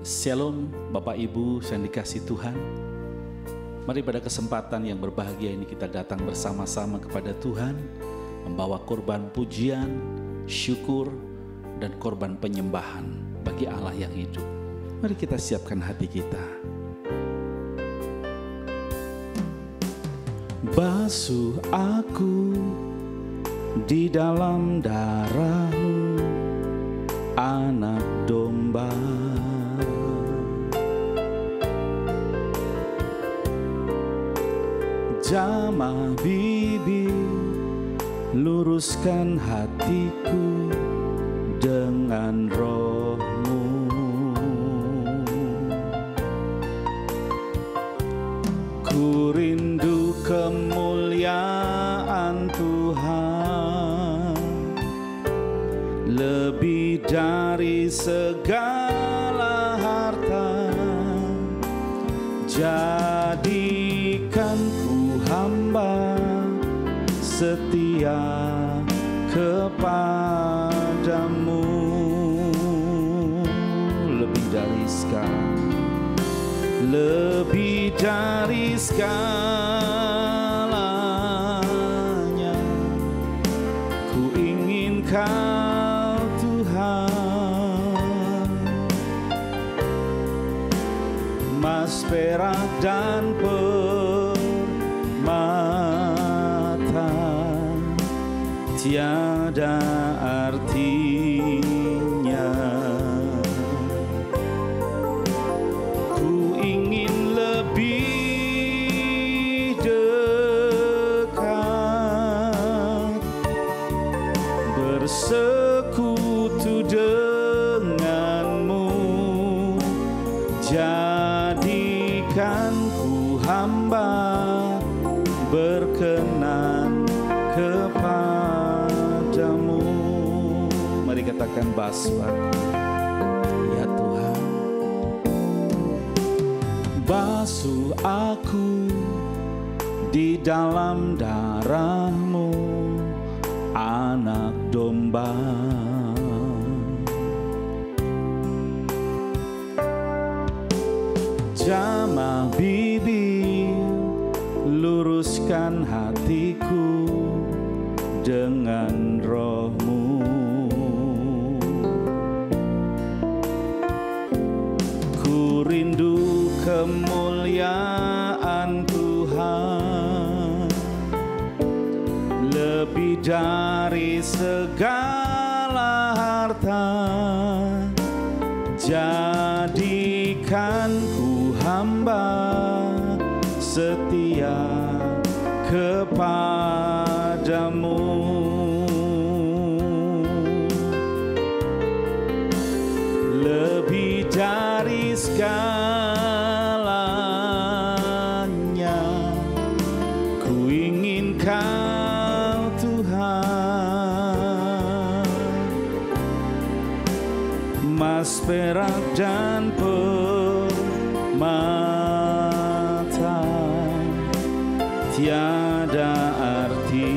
Shalom Bapak Ibu yang dikasihi Tuhan. Mari pada kesempatan yang berbahagia ini kita datang bersama-sama kepada Tuhan, membawa korban pujian, syukur, dan korban penyembahan bagi Allah yang hidup. Mari kita siapkan hati kita. Basuh aku di dalam darah-Mu, anak domba. Jamah bibir, luruskan hatiku dengan Roh-Mu. Ku rindu kemuliaan Tuhan, lebih dari segala harta. Jadikan ku hamba setia kepadamu, lebih dari segalanya. Ku ingin Kau Tuhan, emas, perak, dan permata tiada artinya. Ku ingin lebih dekat, bersekutu denganmu. Jadikan ku hamba berkenan kepadamu. Mari katakan, basuh aku ya Tuhan. Basuh aku di dalam darah-Mu, anak domba. Jamah bibir, luruskan hatiku dengan Roh-Mu. Ku rindu kemuliaan Tuhan, lebih dari segala harta. Jadikan ku hamba setia kepadamu, lebih dari segalanya. Ku ingin Kau Tuhan, emas, perak, dan permata tiada artinya.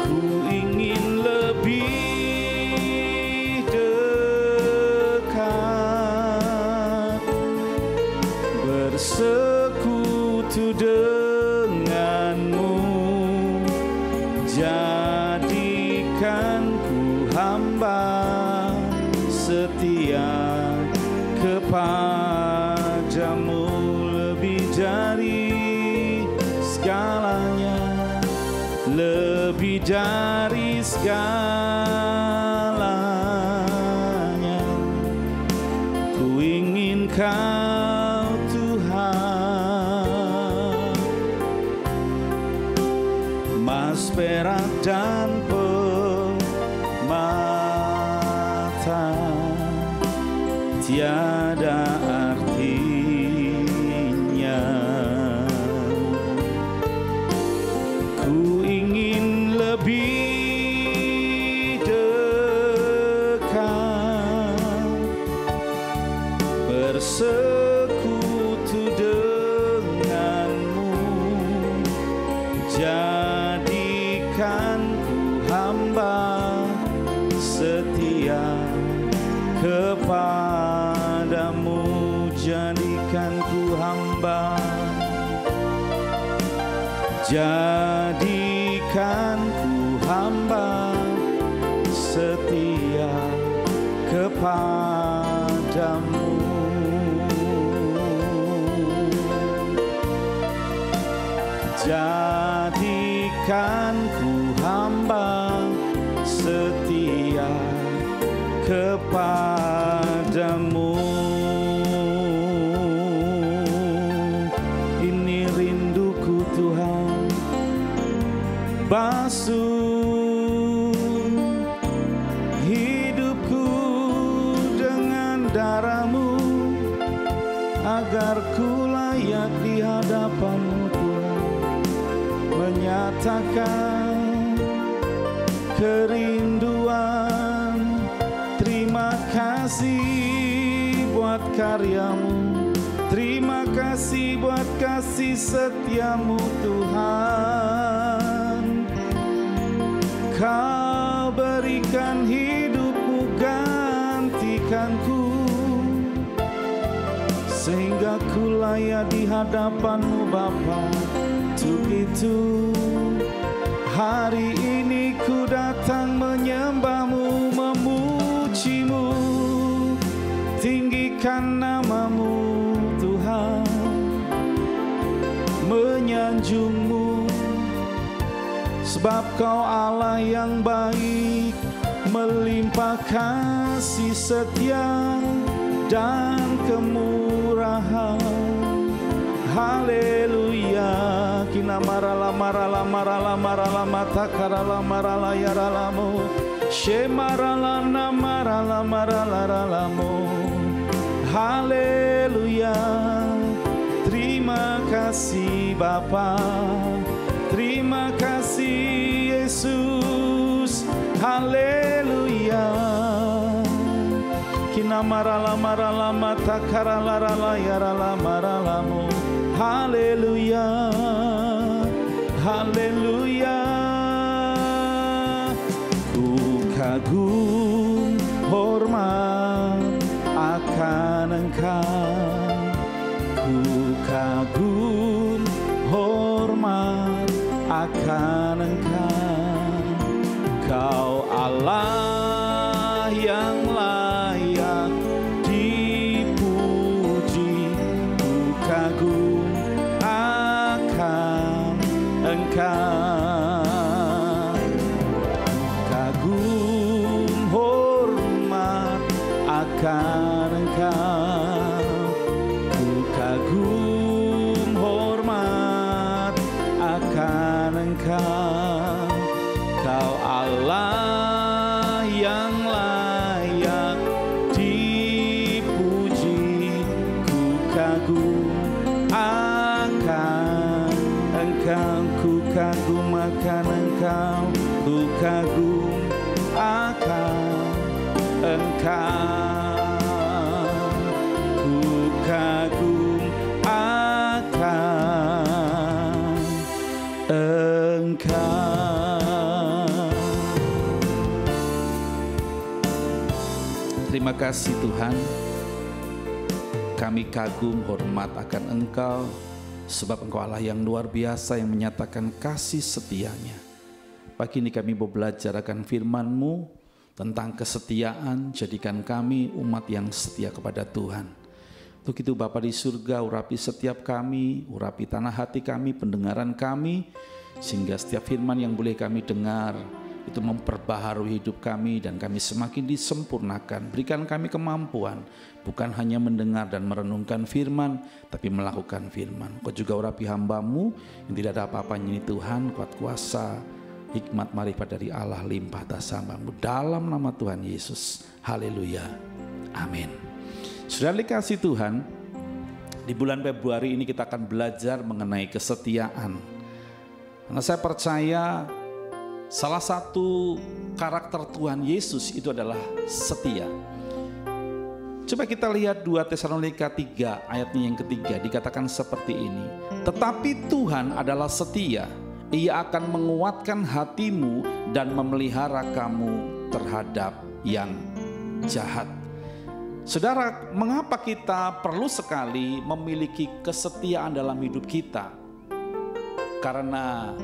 Ku ingin lebih dekat, bersekutu denganmu. Jadikan ku hamba setia kepadamu, lebih dari segalanya, lebih dari segalanya. Ku ingin Kau Tuhan, emas, perak, dan permata tiada artinya. Ku ingin lebih dekat, bersekutu denganmu. Jadikan ku hamba setia kepadamu, jadikan ku hamba, jadikan ku hamba setia kepadamu. Jadikan ku hamba setia kepadamu. Ini rinduku Tuhan, basuh hidupku dengan darah-Mu, agar ku layak di hadapan-Mu Tuhan, menyatakan kerinduan. Terima kasih buat karya-Mu, terima kasih buat kasih setia-Mu Tuhan. Kau berikan hidup-Mu gantikanku, sehingga ku layak di hadapan-Mu Bapa. Untuk itu hari ini ku datang menyembah-Mu, memuji-Mu, tinggikan nama-Mu Tuhan, menyanjung-Mu, sebab Kau Allah yang baik, melimpah kasih setia dan kemurahan. Haleluya. Kina marala marala marala marala matakarala marala yaralamu, shemarala namarala marala ralamu. Haleluya. Terima kasih Bapa, terima kasih Yesus. Haleluya. Kina marala marala matakarala rala yarala maralamu. Haleluya, haleluya. Ku kagum hormat akan Engkau, ku kagum hormat akan Engkau. Kau Allah yang layak dipuji, ku kagum Engkau, kagum hormat akan Engkau, ku kagum hormat akan Engkau. Kau Allah yang layak dipuji, ku kagum akan Engkau, ku kagum akan Engkau, ku kagum akan Engkau, ku kagum akan Engkau. Terima kasih Tuhan, kami kagum hormat akan Engkau, sebab Engkau Allah yang luar biasa yang menyatakan kasih setianya. Pagi ini kami mau belajar akan firman-Mu tentang kesetiaan, jadikan kami umat yang setia kepada Tuhan. Untuk itu Bapa di surga, urapi setiap kami, urapi tanah hati kami, pendengaran kami, sehingga setiap firman yang boleh kami dengar itu memperbaharui hidup kami dan kami semakin disempurnakan. Berikan kami kemampuan bukan hanya mendengar dan merenungkan firman, tapi melakukan firman. Kau juga urapi hamba-Mu yang tidak ada apa-apanya ini Tuhan, kuat kuasa, hikmat marifat dari Allah limpah atas hamba-Mu. Dalam nama Tuhan Yesus, haleluya, amin. Sudah dikasih Tuhan, di bulan Februari ini kita akan belajar mengenai kesetiaan. Karena saya percaya salah satu karakter Tuhan Yesus itu adalah setia. Coba kita lihat 2 Tesalonika 3 ayatnya yang ketiga, dikatakan seperti ini. Tetapi Tuhan adalah setia, Ia akan menguatkan hatimu dan memelihara kamu terhadap yang jahat. Saudara, mengapa kita perlu sekali memiliki kesetiaan dalam hidup kita? Karena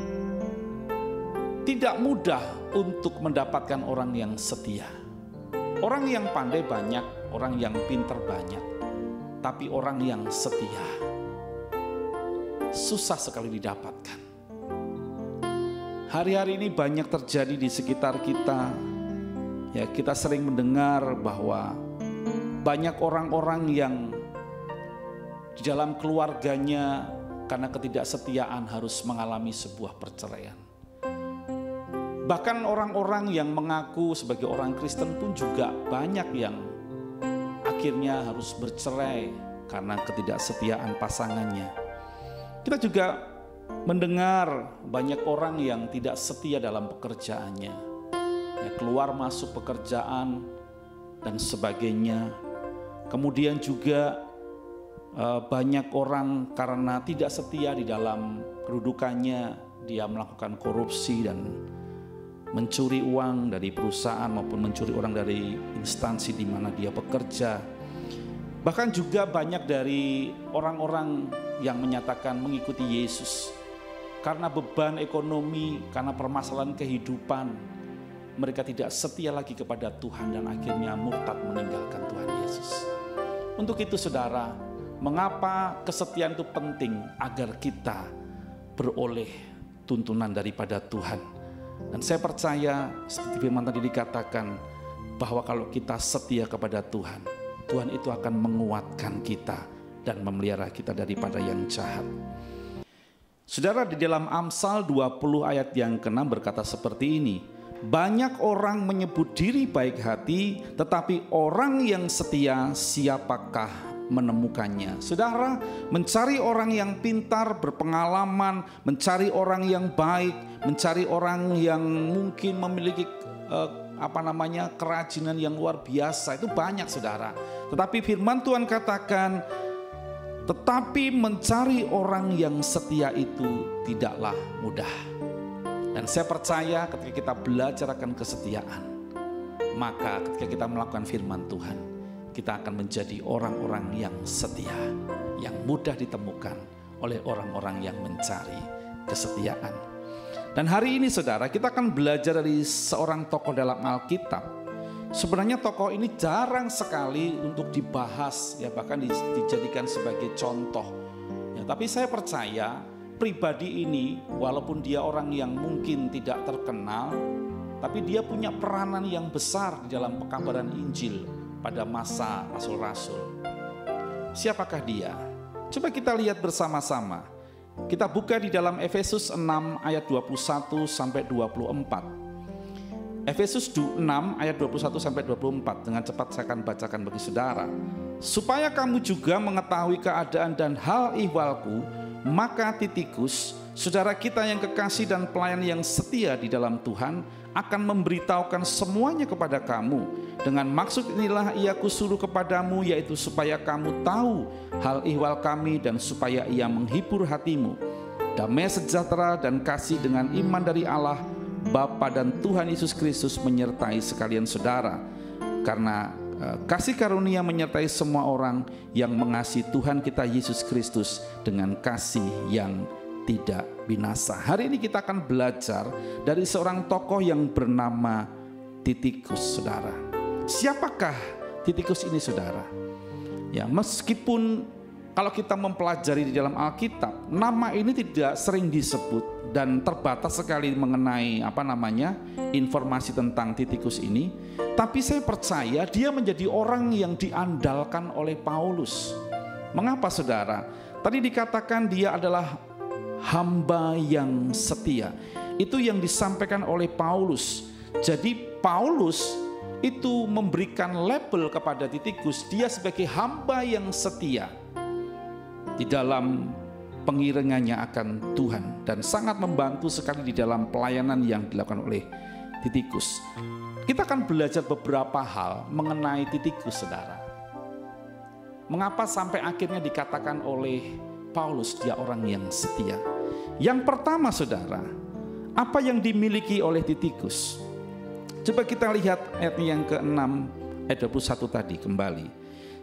tidak mudah untuk mendapatkan orang yang setia. Orang yang pandai banyak, orang yang pintar banyak, tapi orang yang setia susah sekali didapatkan. Hari-hari ini banyak terjadi di sekitar kita. Ya, kita sering mendengar bahwa banyak orang-orang yang di dalam keluarganya karena ketidaksetiaan harus mengalami sebuah perceraian. Bahkan orang-orang yang mengaku sebagai orang Kristen pun juga banyak yang akhirnya harus bercerai karena ketidaksetiaan pasangannya. Kita juga mendengar banyak orang yang tidak setia dalam pekerjaannya, ya, keluar masuk pekerjaan dan sebagainya. Kemudian juga banyak orang karena tidak setia di dalam kedudukannya, dia melakukan korupsi dan mencuri uang dari perusahaan maupun mencuri orang dari instansi di mana dia bekerja. Bahkan juga banyak dari orang-orang yang menyatakan mengikuti Yesus karena beban ekonomi, karena permasalahan kehidupan, mereka tidak setia lagi kepada Tuhan dan akhirnya murtad meninggalkan Tuhan Yesus. Untuk itu saudara, mengapa kesetiaan itu penting? Agar kita beroleh tuntunan daripada Tuhan. Dan saya percaya seperti firman tadi dikatakan bahwa kalau kita setia kepada Tuhan, Tuhan itu akan menguatkan kita dan memelihara kita daripada yang jahat. Saudara, di dalam Amsal 20 ayat yang ke-6 berkata seperti ini. Banyak orang menyebut diri baik hati, tetapi orang yang setia siapakah menemukannya? Saudara, mencari orang yang pintar, berpengalaman, mencari orang yang baik, mencari orang yang mungkin memiliki kerajinan yang luar biasa, itu banyak saudara. Tetapi firman Tuhan katakan, tetapi mencari orang yang setia itu tidaklah mudah. Dan saya percaya ketika kita belajar akan kesetiaan, maka ketika kita melakukan firman Tuhan, kita akan menjadi orang-orang yang setia, yang mudah ditemukan oleh orang-orang yang mencari kesetiaan. Dan hari ini saudara, kita akan belajar dari seorang tokoh dalam Alkitab. Sebenarnya tokoh ini jarang sekali untuk dibahas, ya bahkan dijadikan sebagai contoh. Ya, tapi saya percaya pribadi ini, walaupun dia orang yang mungkin tidak terkenal, tapi dia punya peranan yang besar di dalam pekabaran Injil pada masa rasul-rasul. Siapakah dia? Coba kita lihat bersama-sama. Kita buka di dalam Efesus 6 ayat 21 sampai 24. Efesus 6 ayat 21 sampai 24. Dengan cepat saya akan bacakan bagi saudara. Supaya kamu juga mengetahui keadaan dan hal ihwalku, maka Titikus, saudara kita yang kekasih dan pelayan yang setia di dalam Tuhan, akan memberitahukan semuanya kepada kamu. Dengan maksud inilah ia kusuruh kepadamu, yaitu supaya kamu tahu hal ihwal kami dan supaya ia menghibur hatimu. Damai sejahtera dan kasih dengan iman dari Allah Bapa dan Tuhan Yesus Kristus menyertai sekalian saudara. Karena kasih karunia menyertai semua orang yang mengasihi Tuhan kita Yesus Kristus dengan kasih yang tidak binasa. Hari ini kita akan belajar dari seorang tokoh yang bernama Titikus, saudara. Siapakah Titikus ini, saudara? Ya, meskipun kalau kita mempelajari di dalam Alkitab, nama ini tidak sering disebut dan terbatas sekali mengenai informasi tentang Titikus ini. Tapi saya percaya dia menjadi orang yang diandalkan oleh Paulus. Mengapa, saudara? Tadi dikatakan dia adalah hamba yang setia. Itu yang disampaikan oleh Paulus. Jadi Paulus itu memberikan label kepada Titikus, dia sebagai hamba yang setia di dalam pengiringannya akan Tuhan, dan sangat membantu sekali di dalam pelayanan yang dilakukan oleh Titikus. Kita akan belajar beberapa hal mengenai Titikus, saudara. Mengapa sampai akhirnya dikatakan oleh Paulus dia orang yang setia? Yang pertama, saudara, apa yang dimiliki oleh Titikus? Coba kita lihat ayat yang ke-6, ayat 21 tadi kembali.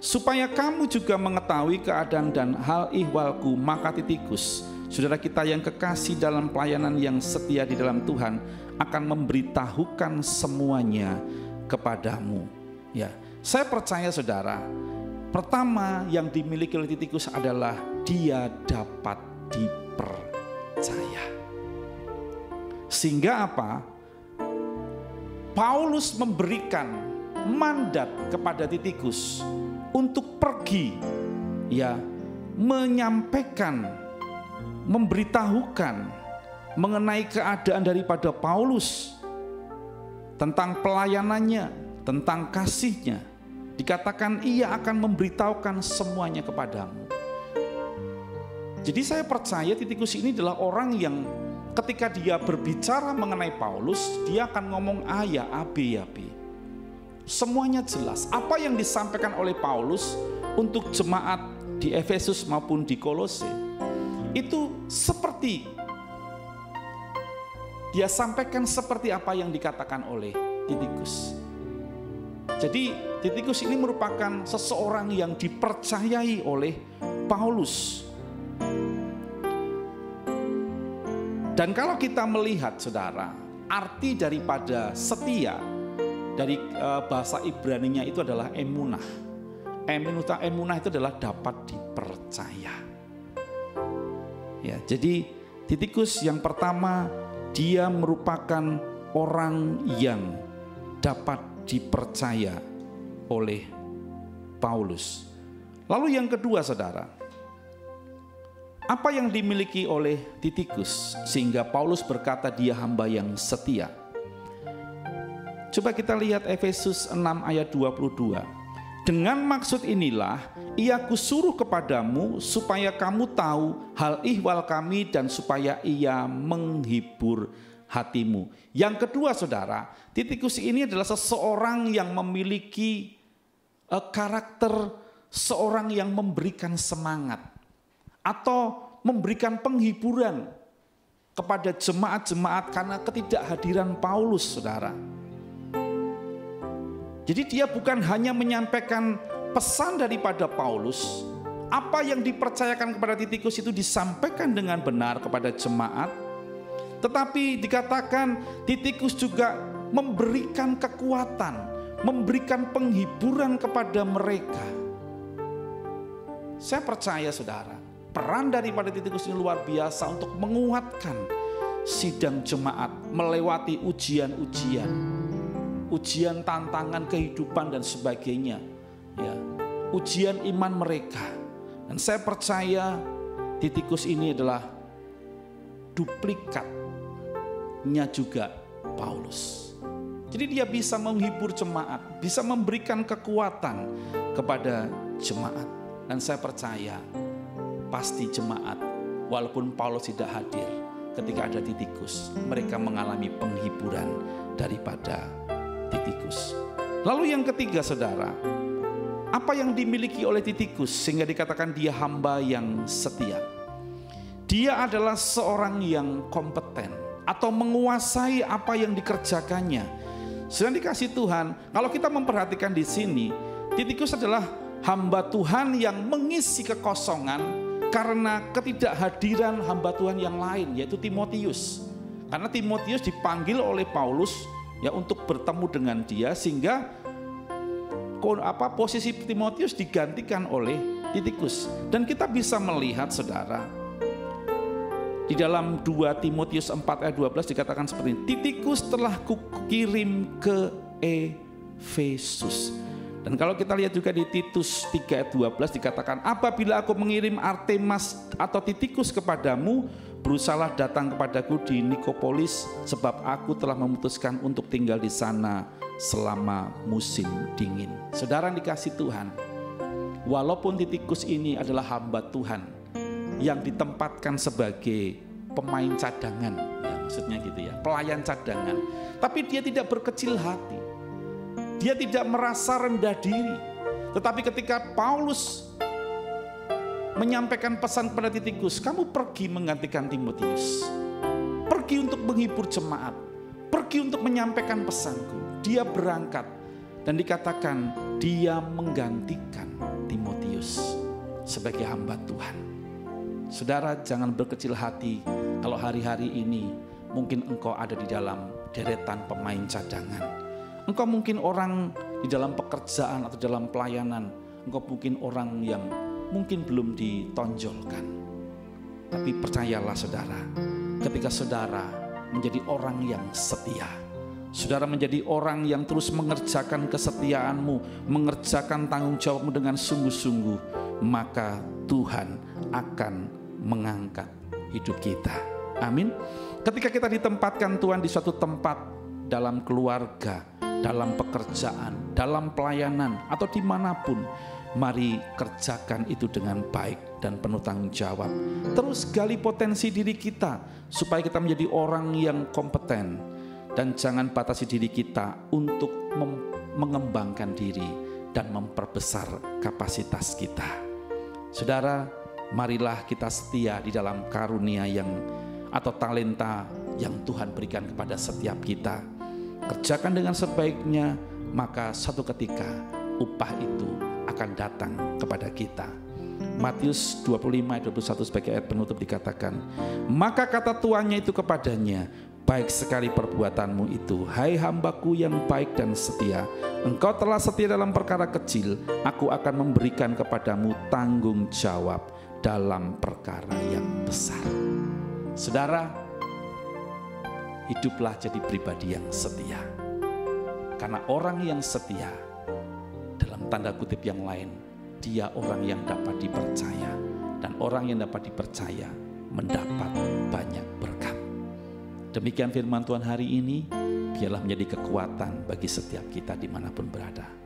Supaya kamu juga mengetahui keadaan dan hal ihwalku, maka Titikus, saudara kita yang kekasih dalam pelayanan yang setia di dalam Tuhan, akan memberitahukan semuanya kepadamu. Ya, saya percaya saudara, pertama yang dimiliki oleh Titikus adalah dia dapat dipercaya. Sehingga apa? Paulus memberikan mandat kepada Titikus untuk pergi, ya, menyampaikan, memberitahukan mengenai keadaan daripada Paulus, tentang pelayanannya, tentang kasihnya. Dikatakan ia akan memberitahukan semuanya kepadamu. Jadi saya percaya Titikus ini adalah orang yang ketika dia berbicara mengenai Paulus, dia akan ngomong A ya A, B ya B. Semuanya jelas. Apa yang disampaikan oleh Paulus untuk jemaat di Efesus maupun di Kolose, itu seperti dia sampaikan seperti apa yang dikatakan oleh Titikus. Jadi Titikus ini merupakan seseorang yang dipercayai oleh Paulus. Dan kalau kita melihat saudara, arti daripada setia dari bahasa Ibrani-nya itu adalah emunah. Emunah itu adalah dapat dipercaya. Ya, jadi Titikus yang pertama, dia merupakan orang yang dapat dipercaya oleh Paulus. Lalu yang kedua saudara, apa yang dimiliki oleh Titikus sehingga Paulus berkata dia hamba yang setia? Coba kita lihat Efesus 6 ayat 22. Dengan maksud inilah ia kusuruh kepadamu supaya kamu tahu hal ihwal kami dan supaya ia menghibur hatimu. Yang kedua saudara, Titikus ini adalah seseorang yang memiliki karakter seorang yang memberikan semangat atau memberikan penghiburan kepada jemaat-jemaat karena ketidakhadiran Paulus, saudara. Jadi dia bukan hanya menyampaikan pesan daripada Paulus, apa yang dipercayakan kepada Titikus itu disampaikan dengan benar kepada jemaat, tetapi dikatakan Titikus juga memberikan kekuatan, memberikan penghiburan kepada mereka. Saya percaya saudara, peran daripada Titikus ini luar biasa untuk menguatkan sidang jemaat melewati ujian-ujian, ujian tantangan kehidupan dan sebagainya, ya, ujian iman mereka. Dan saya percaya Titikus ini adalah duplikatnya juga Paulus. Jadi dia bisa menghibur jemaat, bisa memberikan kekuatan kepada jemaat. Dan saya percaya pasti jemaat, walaupun Paulus tidak hadir, ketika ada Titikus, mereka mengalami penghiburan daripada Titikus. Lalu yang ketiga saudara, apa yang dimiliki oleh Titikus sehingga dikatakan dia hamba yang setia? Dia adalah seorang yang kompeten atau menguasai apa yang dikerjakannya. Sedang dikasih Tuhan, kalau kita memperhatikan di sini, Titikus adalah hamba Tuhan yang mengisi kekosongan karena ketidakhadiran hamba Tuhan yang lain, yaitu Timotius. Karena Timotius dipanggil oleh Paulus ya untuk bertemu dengan dia, sehingga posisi Timotius digantikan oleh Titikus. Dan kita bisa melihat saudara, di dalam 2 Timotius 4 ayat 12 dikatakan seperti ini, Titikus telah kukirim ke Efesus. Dan kalau kita lihat juga di Titus 3 ayat 12 dikatakan, apabila aku mengirim Artemas atau Titikus kepadamu, berusahalah datang kepadaku di Nikopolis, sebab aku telah memutuskan untuk tinggal di sana selama musim dingin. Saudara yang dikasih Tuhan, walaupun Titikus ini adalah hamba Tuhan yang ditempatkan sebagai pemain cadangan, ya maksudnya gitu ya, pelayan cadangan, tapi dia tidak berkecil hati. Dia tidak merasa rendah diri. Tetapi ketika Paulus menyampaikan pesan kepada Titikus, kamu pergi menggantikan Timotius, pergi untuk menghibur jemaat, pergi untuk menyampaikan pesanku, dia berangkat dan dikatakan dia menggantikan Timotius sebagai hamba Tuhan. Saudara, jangan berkecil hati kalau hari-hari ini mungkin engkau ada di dalam deretan pemain cadangan. Engkau mungkin orang di dalam pekerjaan atau dalam pelayanan. Engkau mungkin orang yang mungkin belum ditonjolkan. Tapi percayalah saudara, ketika saudara menjadi orang yang setia, saudara menjadi orang yang terus mengerjakan kesetiaanmu, mengerjakan tanggung jawabmu dengan sungguh-sungguh, maka Tuhan akan mengangkat hidup kita. Amin. Ketika kita ditempatkan Tuhan di suatu tempat, dalam keluarga, dalam pekerjaan, dalam pelayanan, atau dimanapun, mari kerjakan itu dengan baik dan penuh tanggung jawab. Terus gali potensi diri kita supaya kita menjadi orang yang kompeten. Dan jangan batasi diri kita untuk mengembangkan diri dan memperbesar kapasitas kita. Saudara, marilah kita setia di dalam karunia atau talenta yang Tuhan berikan kepada setiap kita. Kerjakan dengan sebaiknya, maka satu ketika upah itu akan datang kepada kita. Matius 25 ayat 21 sebagai ayat penutup dikatakan, maka kata tuannya itu kepadanya, baik sekali perbuatanmu itu, hai hambaku yang baik dan setia. Engkau telah setia dalam perkara kecil, aku akan memberikan kepadamu tanggung jawab dalam perkara yang besar. Saudara, hiduplah jadi pribadi yang setia. Karena orang yang setia, dalam tanda kutip yang lain, dia orang yang dapat dipercaya. Dan orang yang dapat dipercaya mendapat banyak berkat. Demikian firman Tuhan hari ini, biarlah menjadi kekuatan bagi setiap kita dimanapun berada.